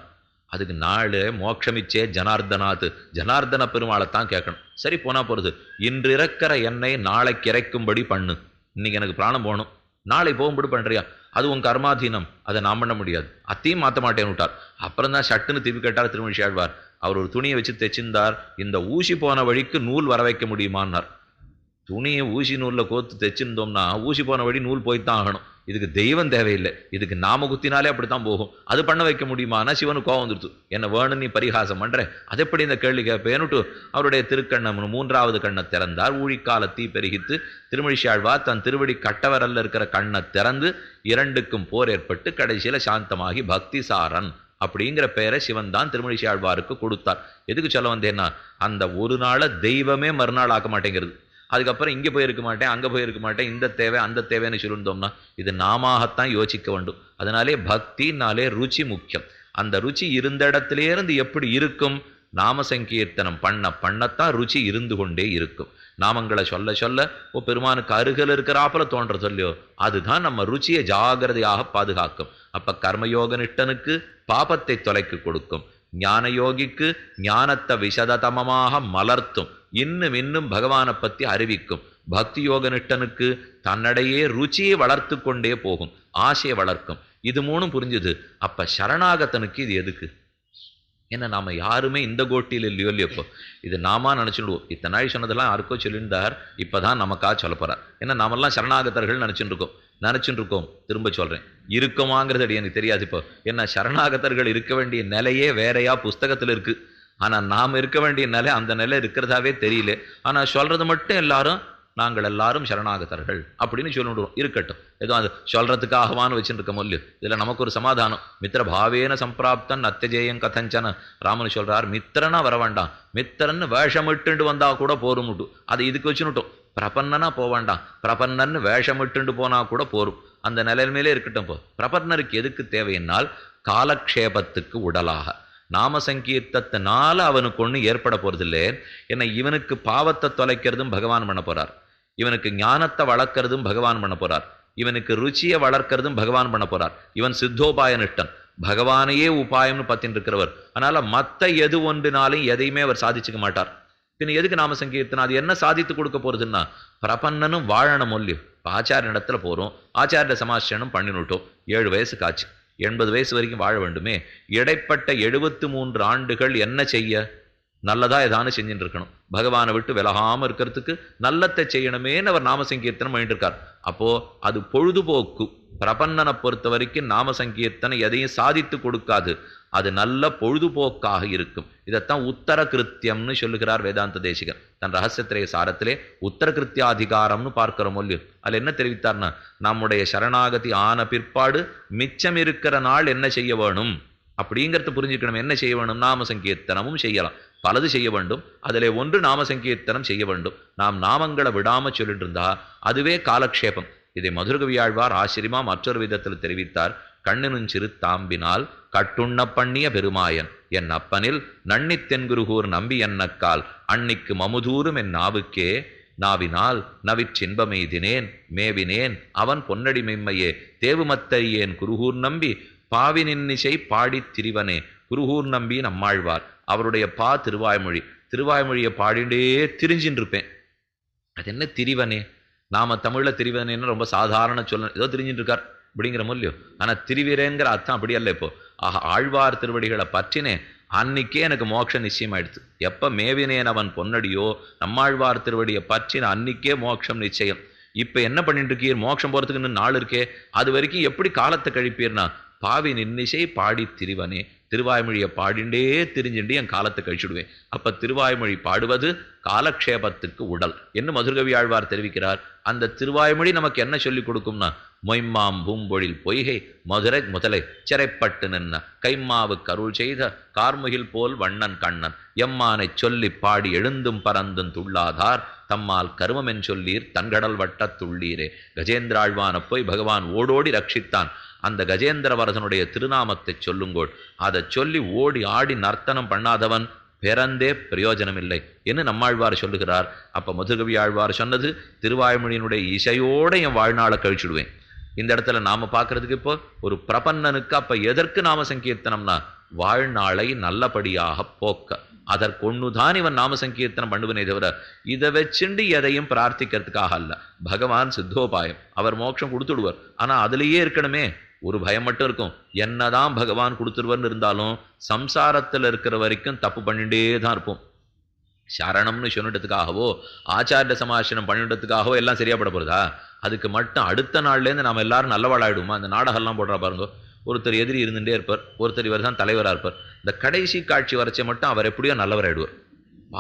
Speaker 1: அதுக்கு நாள் மோட்சமிச்சே ஜனார்தனாத், ஜனார்தன பெருமாளைத்தான் கேட்கணும். சரி போனா போகிறது, இன்று இறக்கிற என்னை நாளைக்கு இறைக்கும்படி பண்ணு, இன்னைக்கு எனக்கு பிராணம் போகணும், நாளை போகும்படி பண்ணுறியா, அது உன் கர்மாதீனம், அதை நான் பண்ண முடியாது, அத்தையும் மாற்ற மாட்டேன்னு விட்டார். அப்புறம் தான் சட்டுன்னு திருப்பி கேட்டார் திருமழிசை ஆழ்வார். அவர் ஒரு துணியை வச்சு தைச்சிருந்தார், இந்த ஊசி போன வழிக்கு நூல் வர வைக்க முடியுமான்னார். துணியை ஊசி நூலில் கோத்து தைச்சிருந்தோம்னா ஊசி போன வழி நூல் போய்த்தான் ஆகணும், இதுக்கு தெய்வம் தேவையில்லை, இதுக்கு நாம குத்தினாலே அப்படித்தான் போகும், அது பண்ண வைக்க முடியுமானா சிவனு கோவம் வந்துருத்து. என்ன வேணும் நீ பரிகாசம் பண்ற, அது எப்படி இந்த கேள்வி கேட்பேன்னுட்டு அவருடைய திருக்கண்ணம் 3வது கண்ணை திறந்தார். ஊழிக்கால தீ பெருகித்து திருமழிசை ஆழ்வார் தன் திருவடி கட்டவரல்ல இருக்கிற கண்ணை திறந்து 2க்கும் போர் ஏற்பட்டு கடைசியில சாந்தமாகி பக்தி சாரன் அப்படிங்கிற பெயரை சிவன் தான் திருமழிசை ஆழ்வாருக்கு கொடுத்தார். எதுக்கு சொல்ல வந்தேன்னா, அந்த ஒரு நாளை தெய்வமே மறுநாள் ஆக்க மாட்டேங்கிறது. அதுக்கப்புறம் இங்கே போயிருக்க மாட்டேன், அங்கே போயிருக்க மாட்டேன், இந்த தேவை அந்த தேவைன்னு சொல்லியிருந்தோம்னா இது நாமத்தான் யோசிக்க வேண்டும். அதனாலே பக்தினாலே ருச்சி முக்கியம். அந்த ருச்சி இருந்த இடத்திலேருந்து எப்படி இருக்கும், நாம சங்கீர்த்தனம் பண்ணத்தான் ருச்சி இருந்து கொண்டே இருக்கும். நாமங்களை சொல்ல சொல்ல பெருமானுக்கு அருகில் இருக்கிறாப்புல தோன்ற சொல்லியோ அதுதான் நம்ம ருச்சியை ஜாகிரதையாக பாதுகாக்கும். அப்ப கர்மயோக நிஷ்டனுக்கு பாபத்தை தொலைக்கு கொடுக்கும், ஞான யோகிக்கு ஞானத்தை விசததமமாக மலர்த்தும், இன்னும் பகவானை பற்றி அறிவிக்கும். பக்தி யோக நிஷ்டனுக்கு தன்னடையே ருச்சியை வளர்த்து கொண்டே போகும், ஆசையை வளர்க்கும். இது 3 புரிஞ்சுது. அப்ப சரணாகத்தனுக்கு இது எதுக்கு? ஏன்னா நாம யாருமே இந்த கோட்டியில் இல்லையோ இல்லையோ. இப்போ இது நாம நினைச்சுடுவோம், இத்தனை நாள் சொன்னதெல்லாம் யாருக்கோ சொல்லியிருந்தார், இப்பதான் நமக்கா சொல்ல போறார். ஏன்னா நாமெல்லாம் சரணாகத்தர்கள் நினைச்சுட்டு இருக்கோம். திரும்ப சொல்றேன், இருக்குமாங்கிறது அடி எனக்கு தெரியாது. இப்போ என்ன சரணாகத்தர்கள் இருக்க வேண்டிய நிலையே வேறையா புஸ்தகத்தில் இருக்கு, ஆனா நாம் இருக்க வேண்டிய நிலை அந்த நிலை இருக்கிறதாவே தெரியல. ஆனா சொல்றது மட்டும் எல்லாரும் நாங்கள் எல்லாரும் சரணாகத்தர்கள் அப்படின்னு சொல்லிவிடுவோம். இருக்கட்டும், ஏதோ அது சொல்றதுக்காகவான்னு வச்சுட்டு இருக்க முடியும். இதுல நமக்கு ஒரு சமாதானம், மித்திர பாவேன சம்பிராப்தன் அத்தியஜேயம் கதஞ்சன. ராமன் சொல்றார், மித்திரனா வர வேண்டாம், மித்திரன்னு வேஷமிட்டு வந்தா கூட போரும்ட்டு. அதை இதுக்கு வச்சுன்னுட்டோம். பிரபன்னனா போக வேண்டாம், பிரபன்னன்னு வேஷமிட்டு போனா கூட போரும். அந்த நிலைமையிலே இருக்கட்டும். போ பிரபன்னருக்கு எதுக்கு தேவையினால் காலக்ஷேபத்துக்கு உடலாக. நாம சங்கீர்த்தத்தினால அவனுக்கு ஒண்ணு ஏற்பட போறதில்லை. ஏன்னா இவனுக்கு பாவத்தை தொலைக்கிறதும் பகவான் பண்ண போறார், இவனுக்கு ஞானத்தை வளர்க்கறதும் பகவான் பண்ண போறார், இவனுக்கு ருச்சியை வளர்க்கறதும் பகவான் பண்ண போறார். இவன் சித்தோபாய நிஷ்டன், பகவானையே உபாயம்னு பத்தின்னு இருக்கிறவர். அதனால மத்த எது ஒன்றினாலும் எதையுமே அவர் சாதிச்சுக்க மாட்டார். பின் எதுக்கு நாம சங்கீர்த்தனம்? அது என்ன சாதித்து கொடுக்க போறதுன்னா, பிரபன்னனும் வாழணும் இல்லையோ. ஆச்சாரிய இடத்துல போறோம், ஆச்சாரிய சமாச்சரணம் பண்ணினுட்டோம், 7 வயசுக்கு ஆச்சு, 80 வயசு வரைக்கும் வாழ வேண்டுமே. இடைப்பட்ட 73 ஆண்டுகள் என்ன செய்ய? நல்லதா ஏதானு செஞ்சுட்டு இருக்கணும். பகவானை விட்டு விலகாம இருக்கிறதுக்கு நல்லத்தை செய்யணுமேன்னு அவர் நாம சங்கீர்த்தனம் பண்ணிட்டு இருக்கார். அப்போ அது பொழுதுபோக்கு. பிரபன்னனை பொறுத்த வரைக்கும் நாம சங்கீர்த்தனம் எதையும் சாதித்து கொடுக்காது, அது நல்ல பொழுதுபோக்காக இருக்கும். இதைத்தான் உத்தர கிருத்தியம்னு சொல்லுகிறார் வேதாந்த தேசிகர் தன் ரகசியத்திரைய சாரத்திலே. உத்தர கிருத்தியாதிகாரம்னு பார்க்கிறோம் இல்லையோ, அதுல என்ன தெரிவித்தார்னா, நம்முடைய சரணாகதி ஆன பிற்பாடு மிச்சம் இருக்கிற நாள் என்ன செய்ய வேணும் அப்படிங்கிறத புரிஞ்சுக்கணும். என்ன செய்ய வேணும்? நாம சங்கீர்த்தனமும் செய்யலாம், பலது செய்ய வேண்டும். அதிலே ஒன்று நாம சங்கீர்த்தனம் செய்ய வேண்டும். நாம் நாமங்களை விடாம சொல்லிட்டு இருந்தா அதுவே காலக்ஷேபம். இதை மதுரகவியாழ்வார் ஆச்சரியமா மற்றொரு விதத்தில் தெரிவித்தார். கண்ணினும் சிறு தாம்பினால் கட்டுண்ண பண்ணிய பெருமாயன் என் அப்பனில் நன்னித் தென்குருகூர் நம்பி என்னக்கால் அன்னிக்கு மமுதூரும் என் நாவுக்கே நாவினால் நவிற்றின்பமெய்தினேன் மேவினேன் அவன் பொன்னடி மெம்மையே தேவுமத்தறியேன் குருகூர் நம்பி பாவினின்னிசை பாடித் திரிவனே. குருகூர் நம்பி நம்மாழ்வார், அவருடைய திருவாய்மொழி. திருவாய்மொழியை பாடிண்டே திரிஞ்சின்னு இருப்பேன். அது என்ன திரிவனே? நாம தமிழ்ல திரிவனேன்னு ரொம்ப சாதாரண சொல்ல, ஏதோ திரிஞ்சிட்டு இருக்கார் அப்படிங்கிற மூலியம். ஆனா திரிவிரேங்கிற அர்த்தம் அப்படி அல்ல. இப்போ ஆழ்வார் திருவடிகளை பற்றினேன், அன்னைக்கே எனக்கு மோட்சம் நிச்சயமாயிடுச்சு. எப்ப மேவினேன் அவன் பொன்னடியோ, நம்மாழ்வார் திருவடியை பற்றின அன்னைக்கே மோட்சம் நிச்சயம். இப்ப என்ன பண்ணிட்டு இருக்கீர்? மோட்சம் போறதுக்கு இன்னும் நாள் இருக்கே, அது வரைக்கும் எப்படி காலத்தை கழிப்பீர்னா, பாவி நின்னிசை பாடி திரிவனே, திருவாய்மொழியை பாடிண்டே திரிஞ்சுண்டு என் காலத்தை கழிச்சுடுவேன். அப்ப திருவாய்மொழி பாடுவது காலக்ஷேபத்துக்கு உடல் என்று மதுரகவி ஆழ்வார் தெரிவிக்கிறார். அந்த திருவாய்மொழி நமக்கு என்ன சொல்லிக் கொடுக்கும்னா, மொய்மாம் பூம்பொழில் பொய்கை மதுரை முதலை சிறைப்பட்டு நின்ன கைம்மாவு கருள் செய்த கார்முகில் போல் வண்ணன் கண்ணன் எம்மானை சொல்லி பாடி எழுந்தும் பறந்தும் துள்ளாதார் தம்மால் கருமமென் சொல்லீர் தன்கடல் வட்ட துள்ளீரே. கஜேந்திராழ்வான போய் பகவான் ஓடோடி ரட்சித்தான். அந்த கஜேந்திரவரதனுடைய திருநாமத்தை சொல்லுங்கோள். அதை சொல்லி ஓடி ஆடி நர்த்தனம் பண்ணாதவன் பிறந்தே பிரயோஜனம் இல்லை என்று நம்மாழ்வார் சொல்லுகிறார். அப்ப மதுரகவி ஆழ்வார் சொன்னது, திருவாய்மொழியினுடைய இசையோட என் வாழ்நாளை கழிச்சுடுவேன். இந்த இடத்துல நாம பார்க்கறதுக்கு இப்போ ஒரு பிரபன்னனுக்கு அப்ப எதற்கு நாம சங்கீர்த்தனம்னா, வாழ்நாளை நல்லபடியாக போக்க. அதற்கொன்னுதான் இவன் நாம சங்கீர்த்தனம் பண்ணுவனே தவிர இதை வச்சுண்டு எதையும் பிரார்த்திக்கிறதுக்காக அல்ல. பகவான் சித்தோபாயம், அவர் மோட்சம் கொடுத்துடுவார். ஆனா அதுலேயே இருக்கணுமே, ஒரு பயம் மட்டும் இருக்கும். என்னதான் பகவான் கொடுத்துருவர்னு இருந்தாலும் சம்சாரத்தில் இருக்கிற வரைக்கும் தப்பு பண்ணிட்டே தான் இருப்போம். சரணம்னு சொல்லிட்டதுக்காகவோ ஆச்சாரிய சமாசனம் பண்ணிட்டதுக்காகவோ எல்லாம் சரியாப்பட போறதா? அதுக்கு மட்டும் அடுத்த நாள்லேருந்து நாம் எல்லாரும் நல்லவாழாயிடுமா? அந்த நாடகம்லாம் போடுறா பாருங்க. ஒருத்தர் எதிரி இருந்துட்டே இருப்பார், ஒருத்தர் இவர் தான் தலைவராக இருப்பார். இந்த கடைசி காட்சி வரைச்ச மட்டும் அவர் எப்படியோ நல்லவராயிடுவார்.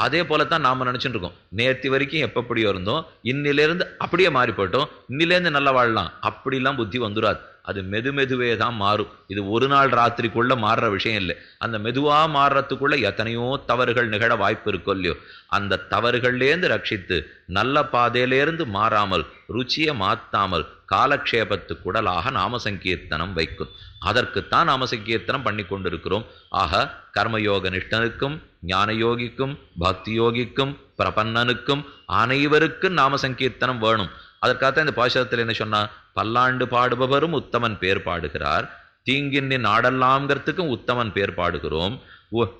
Speaker 1: அதே போலத்தான் நாம நினைச்சுட்டு இருக்கோம். நேற்று வரைக்கும் எப்படியோ இருந்தோம், இன்னிலேருந்து அப்படியே மாறி போயிட்டோம், இன்னிலேருந்து நல்ல வாழலாம் அப்படிலாம் புத்தி வந்துடாது. அது மெதுவே தான் மாறும். இது ஒரு நாள் ராத்திரிக்குள்ள மாறுற விஷயம் இல்லை. அந்த மெதுவா மாறுறதுக்குள்ள எத்தனையோ தவறுகள் நிகழ வாய்ப்பு இருக்கோ இல்லையோ, அந்த தவறுகள்லேருந்து ரட்சித்து நல்ல பாதையிலேருந்து மாறாமல் ருச்சியை மாத்தாமல் காலக்ஷேபத்துக்குடலாக நாம சங்கீர்த்தனம் வைக்கும். அதற்குத்தான் நாம சங்கீர்த்தனம் பண்ணி கொண்டிருக்கிறோம். ஆக கர்மயோக நிஷ்டனுக்கும் ஞான யோகிக்கும் பக்தி யோகிக்கும் பிரபன்னனுக்கும் அனைவருக்கும் நாம சங்கீர்த்தனம் வேணும். அதற்காகத்தான் இந்த பாசுரத்தில் என்ன சொன்னா, பல்லாண்டு பாடுபவரும் உத்தமன் பேர் பாடுகிறார், தீங்கின் நாடெல்லாம்ங்கிறதுக்கும் உத்தமன் பேர் பாடுகிறோம்,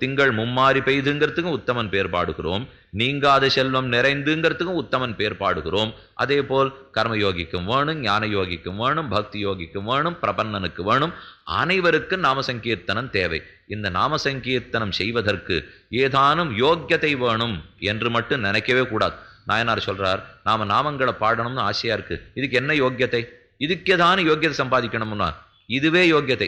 Speaker 1: திங்கள் மும்மாறி பெய்துங்கிறதுக்கும் உத்தமன் பேர் பாடுகிறோம், நீங்காத செல்வம் நிறைந்துங்கிறதுக்கும் உத்தமன் பேர் பாடுகிறோம். அதே போல் கர்மயோகிக்கும் வேணும், ஞான யோகிக்கும் வேணும், பக்தி யோகிக்கும் வேணும், பிரபன்னனுக்கு வேணும். அனைவருக்கும் நாம சங்கீர்த்தனம் தேவை. இந்த நாம சங்கீர்த்தனம் செய்வதற்கு ஏதானும் யோக்கியத்தை வேணும் என்று மட்டும் நினைக்கவே கூடாது. நாயனார் சொல்றார், நாம நாமங்களை பாடணும்னு ஆசையா இருக்கு, இதுக்கு என்ன யோக்கியத்தை? இதுக்கேதான யோக்கியத்தை சம்பாதிக்கணும்னா இதுவே யோக்கியத்தை.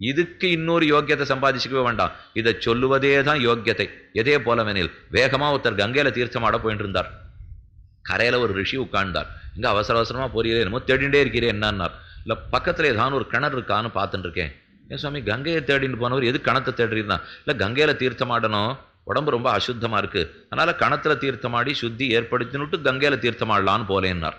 Speaker 1: இதுக்கு இன்னொரு யோக்கியத்தை சம்பாதிச்சுக்கவே வேண்டாம், இதை சொல்லுவதே தான் யோக்கியத்தை. எதே போலவெனில், வேகமா ஒருத்தர் கங்கையில தீர்த்தமாட போயிட்டு இருந்தார். கரையில ஒரு ரிஷி உட்கார்ந்தார். இங்க அவசர அவசரமா போறீரே, என்னமோ தேடிண்டே இருக்கிறே என்னன்னார். இல்ல பக்கத்துல ஏதாவது ஒரு கிணறு இருக்கான்னு பார்த்துட்டு இருக்கேன். ஏன் சுவாமி கங்கையை தேடின்னு போனவர் எது கணத்தை தேடுறீர்னா? இல்ல கங்கையில தீர்த்தமாடணும், உடம்பு ரொம்ப அசுத்தமா இருக்கு, அதனால கணத்துல தீர்த்தமாடி சுத்தி ஏற்படுத்தினுட்டு கங்கையில தீர்த்தமாடலான்னு போலேன்னார்.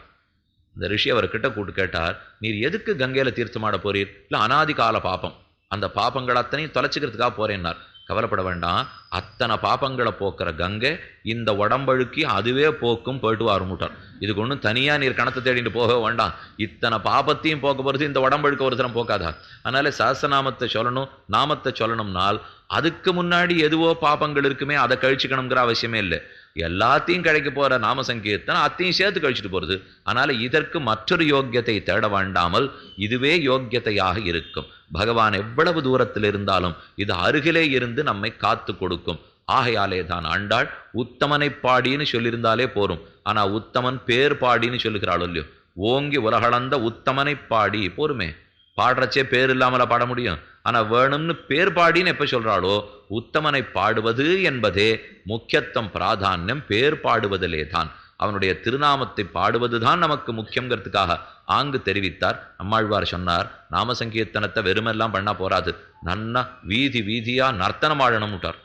Speaker 1: இந்த ரிஷி அவர்கிட்ட கூட்டு கேட்டார், நீர் எதுக்கு கங்கையில தீர்த்தமாட போறீர்? இல்ல அனாதி கால பாப்பம், அந்த பாப்பங்கள் அத்தனையும் தொலைச்சிக்கிறதுக்காக போறேன்னார். கவலைப்பட வேண்டாம், அத்தனை பாப்பங்களை போக்குற கங்கை இந்த உடம்பழுக்கி அதுவே போக்கும், போயிட்டு வரமுட்டார். இதுக்கு ஒன்றும் தனியா நீர் கணத்தை தேடிட்டு போக வேண்டாம், இத்தனை பாப்பத்தையும் போக்க போறது இந்த உடம்பழுக்க ஒரு தரம் போக்காதா. அதனால சஹஸ்ரநாமத்தை சொல்லணும், நாமத்தை சொல்லணும்னால் அதுக்கு முன்னாடி எதுவோ பாப்பங்கள் இருக்குமே, அதை கழிச்சுக்கணுங்கிற அவசியமே இல்லை. எல்லாத்தையும் கிடைக்க போற நாம சங்கீர்த்தனம் அத்தையும் சேர்த்து கழிச்சுட்டு போறது. அதனால இதற்கு மற்றொரு யோக்கியத்தை தேட வேண்டாமல் இதுவே யோக்கியத்தையாக இருக்கும். பகவான் எவ்வளவு தூரத்தில் இருந்தாலும் இது அருகிலே இருந்து நம்மை காத்து கொடுக்கும். ஆகையாலே தான் ஆண்டாள் உத்தமனை பாடின்னு சொல்லியிருந்தாலே போரும். ஆனா உத்தமன் பேர் பாடின்னு சொல்லுகிறாள் இல்லையோ, ஓங்கி உலகளந்த உத்தமனை பாடி போருமே. பாடுறச்சே பேர் இல்லாமல பாட முடியும். ஆனா வேணும்னு பேர் பாடின்னு எப்ப சொல்றாளோ, உத்தமனை பாடுவது என்பதே முக்கியத்துவம் பிராதான்யம் பேர் பாடுவதிலே தான். அவனுடைய திருநாமத்தை பாடுவதுதான் நமக்கு முக்கியங்கிறதுக்காக ஆங்கு தெரிவித்தார். நம்மாழ்வார் சொன்னார், நாம சங்கீர்த்தனத்தை வெறுமெல்லாம் பண்ணா போராது, நன்னா வீதி வீதியா நர்த்தனம் ஆடணும் விட்டார்.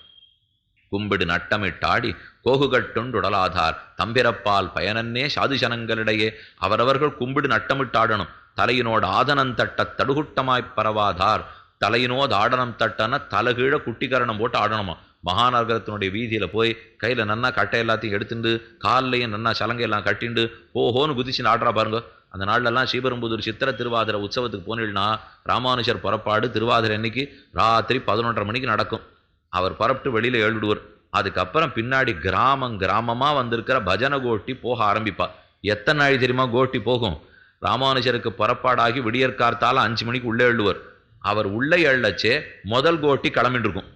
Speaker 1: கும்பிடு நட்டமிட்டாடி கோகுகட்டுண்டுடலாதார் தம்பிரப்பால் பயனன்னே சாதுசனங்களிடையே அவரவர்கள் கும்பிடு நட்டமிட்டாடணும். தலையினோடு ஆதனம் தட்ட தடுகுட்டமாய்ப் பரவாதார். தலையினோடு ஆடனம் தட்டன தலகீழ குட்டிக்கரணம் போட்டு ஆடணுமா. மகாநகரத்தினுடைய வீதியில போய் கையில நன்னா கட்டை எல்லாத்தையும் எடுத்துட்டு கால்லையும் நன்னா சலங்கையெல்லாம் கட்டிண்டு ஓஹோன்னு குதிச்சு ஆடுறா பாருங்க. அந்த நாள்லெல்லாம் ஸ்ரீபெரும்புதூர் சித்திர திருவாதிரை உற்சவத்துக்கு போனீங்கன்னா ராமானுஷர் புறப்பாடு திருவாதிரை அன்னைக்கு ராத்திரி 11:30 மணிக்கு நடக்கும். அவர் புறப்பட்டு வெளியில எழுடுவார். அதுக்கப்புறம் பின்னாடி கிராமமா வந்திருக்கிற பஜனை கோட்டி போக ஆரம்பிப்பா. எத்தனை நாள் தெரியுமா கோட்டி போகும்? ராமானுஜருக்கு புறப்பாடாகி விடியற்கார்த்தால 5 மணிக்கு உள்ளே எழுடுவார். அவர் உள்ளே எழச்சே முதல் கோட்டி கிளம்பிட்டு இருக்கும்.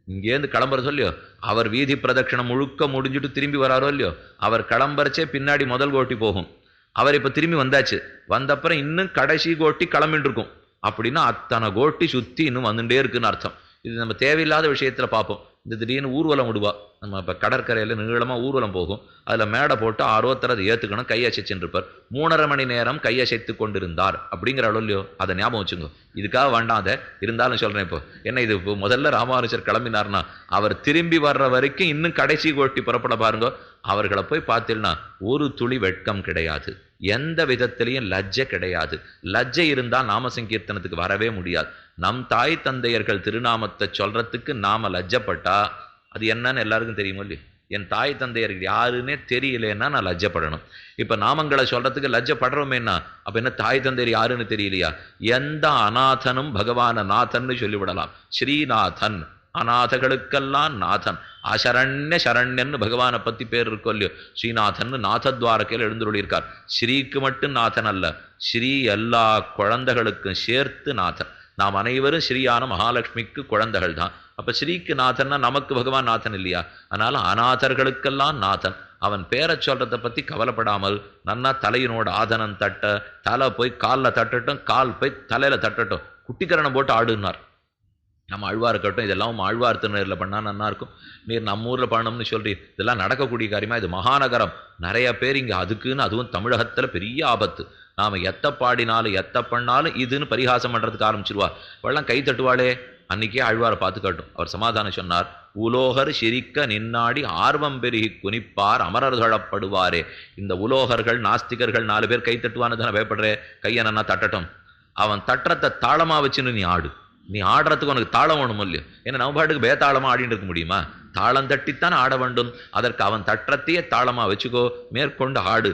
Speaker 1: இங்கேருந்து கிளம்புற சொல்லியோ, அவர் வீதி பிரதட்சணம் முழுக்க முடிஞ்சுட்டு திரும்பி வராரோ இல்லையோ, அவர் கிளம்புறச்சே பின்னாடி முதல் கோட்டி போகும். அவர் இப்ப திரும்பி வந்தாச்சு, வந்தப்புறம் இன்னும் கடைசி கோட்டி கிளம்பிட்டு இருக்கும். அப்படின்னா அத்தனை கோட்டி சுத்தி இன்னும் வந்துட்டே இருக்குன்னு அர்த்தம். இது நம்ம தேவையில்லாத விஷயத்துல பார்ப்போம். இந்த திடீர்னு ஊர்வலம் விடுவா. நம்ம இப்போ கடற்கரையில் நீளமாக ஊர்வலம் போகும். அதில் மேடை போட்டு ஆரோத்தர் அதை ஏற்றுக்கணும், கையசைச்சுன்னு இருப்பார். 3.5 மணி நேரம் கையசைத்து கொண்டிருந்தார் அப்படிங்கிற அளவுலையோ, அதை ஞாபகம் வச்சுங்க. இதுக்காக வேண்டாம், அதை இருந்தாலும் சொல்கிறேன். இப்போ என்ன இது, இப்போ முதல்ல ராமானுஜர் கிளம்பினார்னா அவர் திரும்பி வர்ற வரைக்கும் இன்னும் கடைசி கோட்டி புறப்பட பாருங்க. அவர்களை போய் பார்த்தீங்கன்னா ஒரு துளி வெட்கம் கிடையாது, எந்த விதத்திலையும் லஜ்ஜை கிடையாது. லஜ்ஜை இருந்தால் நாம சங்கீர்த்தனத்துக்கு வரவே முடியாது. நம் தாய் தந்தையர்கள் திருநாமத்தை சொல்றதுக்கு நாம லஜ்ஜப்பட்டா அது என்னன்னு எல்லாருக்கும் தெரியுமோ இல்லையா? என் தாய் தந்தையர்கள் யாருன்னே தெரியலன்னா நான் லஜ்ஜப்படணும். இப்ப நாமங்களை சொல்றதுக்கு லஜ்ஜப்படுறோமேன்னா அப்ப என்ன தாய் தந்தையர் யாருன்னு தெரியலையா? எந்த அநாதனும் பகவான நாதன்னு சொல்லிவிடலாம். ஸ்ரீநாதன், அநாதகளுக்கெல்லாம் நாதன். அசரண்ய சரண்யன்னு பகவானை பத்தி பேர் இருக்கோ இல்லையோ, ஸ்ரீநாதன் நாதத்வாரக்கையில் எழுந்துள்ளிருக்கார். ஸ்ரீக்கு மட்டும் நாதன் அல்ல, ஸ்ரீ எல்லா குழந்தைகளுக்கும் சேர்த்து நாதன். நாம் அனைவரும் ஸ்ரீயான மகாலட்சுமிக்கு குழந்தைகள் தான். அப்ப ஸ்ரீக்கு நாதன்னா நமக்கு பகவான் நாதன் இல்லையா? அதனால அநாதர்களுக்கெல்லாம் நாதன். அவன் பேரை சொல்றதை பத்தி கவலைப்படாமல் நன்னா தலையினோட ஆதனம் தட்ட, தலை போய் காலில் தட்டட்டும், கால் போய் தலையில தட்டட்டும், குட்டிக்கரணம் போட்டு ஆடுனார். நம்ம அழ்வார் இருக்கட்டும், இதெல்லாம் ஆழ்வார் திருநீரில் பண்ணா நல்லா இருக்கும். நீர் நம்ம ஊர்ல பண்ணணும்னு சொல்றீர், இதெல்லாம் நடக்கக்கூடிய காரியமா? இது மகாநகரம், நிறைய பேர் இங்க அதுக்குன்னு, அதுவும் தமிழகத்துல பெரிய ஆபத்து. நாம எத்த பாடினாலும் எத்த பண்ணாலும் இதுன்னு பரிகாசம் பண்றதுக்கு ஆரம்பிச்சிருவா. வெள்ளம் கை தட்டுவாளே, அன்னைக்கே ஆழ்வாரை பார்த்து காட்டும். அவர் சமாதானம் சொன்னார், உலோகர் சிரிக்க நின்னாடி ஆர்வம் பெருகி குனிப்பார் அமரர்களப்படுவாரே. இந்த உலோகர்கள் நாஸ்திகர்கள் 4 பேர் கை தட்டுவான்னு தானே பயப்படுறே. கையை நன்னா தட்டட்டும். அவன் தட்டுறத்தை தாளமா வச்சுன்னு நீ ஆடு. நீ ஆடுறதுக்கு உனக்கு தாளம் வேணும் இல்லையோ? ஏன்னா நம்ம பாட்டுக்கு பேதாளமா ஆடிட்டு இருக்க முடியுமா? தாளம் தட்டித்தான் ஆட வேண்டும். அதற்கு அவன் தட்டுறத்தையே தாளமா வச்சுக்கோ, மேற்கொண்டு ஆடு.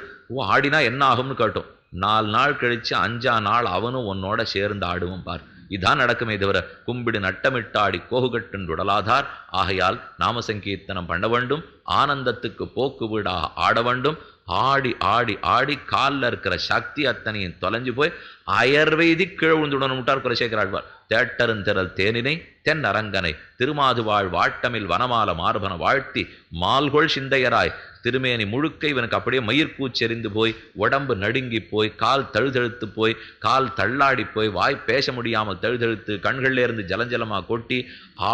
Speaker 1: ஆடினா என்ன ஆகும்னு கேட்டோம். 4 நாள் கழிச்சு 5ஆம் நாள் அவனும் உன்னோட சேர்ந்து ஆடுவோம் பார். இதான் நடக்குமே தவிர கும்பிடு நட்டமிட்டாடி கோகுகட்டுண்டு உடலாதார். ஆகையால் நாம சங்கீர்த்தனம் பண்ண வேண்டும், ஆனந்தத்துக்கு போக்கு வீடாக ஆட வேண்டும். ஆடி ஆடி ஆடி காலில் இருக்கிற சக்தி அத்தனையும் தொலைஞ்சு போய் அயர்வெய்தி கீழ் விழுந்துடணும் விட்டார் குலசேகர ஆழ்வார். தேட்டருந்திரல் தேனினை தென் அரங்கனை திருமாதுவாழ் வாட்டமில் வனமால மார்பன வாழ்த்தி மால்கொள் சிந்தையராய். திருமேனி முழுக்க இவனுக்கு அப்படியே மயிர்கூச்செறிந்து போய், உடம்பு நடுங்கி போய், கால் தழுதழுத்து போய், கால் தள்ளாடி போய், வாய் பேச முடியாமல் தழுதழுத்து, கண்கள்ல இருந்து ஜலஞ்சலமா கொட்டி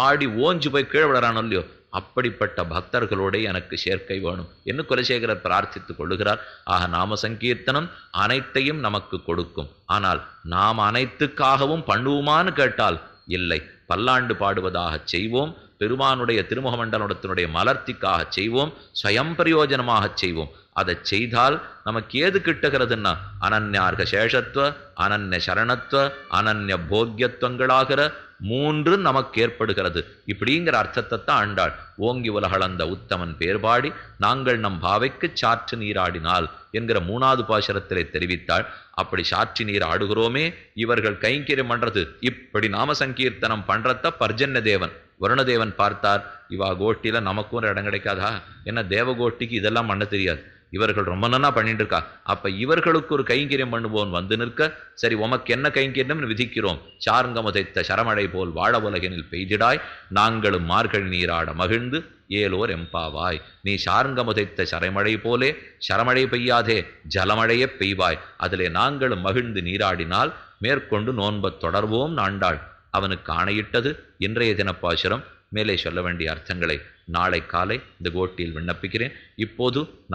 Speaker 1: ஆடி ஓஞ்சு போய் கீழே விடறானோ இல்லையோ, அப்படிப்பட்ட பக்தர்களோட எனக்கு சேர்க்கை வேணும் என்று குலசேகரர் பிரார்த்தித்துக் கொள்ளுகிறார். ஆக நாம சங்கீர்த்தனம் அனைத்தையும் நமக்கு கொடுக்கும். ஆனால் நாம் அனைத்துக்காகவும் பண்ணுவோமான்னு கேட்டால் இல்லை. பல்லாண்டு பாடுவதாக செய்வோம், பெருமானுடைய திருமுகமண்டலத்தினுடைய மலர்த்திக்காக செய்வோம், ஸ்வயம் பிரயோஜனமாக செய்வோம். அதை செய்தால் நமக்கு ஏது கிட்டுகிறதுன்னா அனன்யார்க சேஷத்துவ, அனன்ய சரணத்துவ, அனன்ய போக்கியத்துவங்களாகிற 3 நமக்கு ஏற்படுகிறது. இப்படிங்கிற அர்த்தத்தை தான் ஆண்டாள் ஓங்கி உலகளந்த உத்தமன் பேர்பாடி நாங்கள் நம் பாவைக்கு சாற்று நீராடினால் என்கிற 3வது பாசுரத்திலே தெரிவித்தாள். அப்படி சாட்சி நீர் ஆடுகிறோமே, இவர்கள் கைங்கரியம் பண்றது, இப்படி நாம சங்கீர்த்தனம் பண்றத பர்ஜன்ய தேவன் வருணதேவன் பார்த்தார். இவா கோஷ்டியில நமக்கும் ஒரு இடம் கிடைக்காதா? ஏன்னா தேவகோஷ்டிக்கு இதெல்லாம் பண்ண தெரியாது. இவர்கள் ரொம்ப நன்னா பண்ணிட்டு இருக்கா, அப்ப இவர்களுக்கு ஒரு கைங்கரியம் பண்ணுவோன் வந்து நிற்க, சரி உமக்கு என்ன கைங்கரியம் விதிக்கிறோம், சார்ங்கமுதைத்த சரமழை போல் வாழ உலகினில் பெய்திடாய், நாங்களும் மார்கழி நீராட மகிழ்ந்து ஏலோர் எம்பாவாய். நீ சார்ங்கமுதைத்த சரமழை போலே சரமழை பெய்யாதே, ஜலமழையே பெய்வாய், அதிலே நாங்களும் மகிழ்ந்து நீராடினால் மேற்கொண்டு நோன்பத் தொடர்வோம் நாண்டாள். அவனுக்கு ஆணையிட்டது இன்றைய தினப்பாசுரம். மேலே சொல்ல வேண்டிய அர்த்தங்களை நாளை காலை இந்த கோட்டியில் விண்ணப்பிக்கிறேன். இப்போது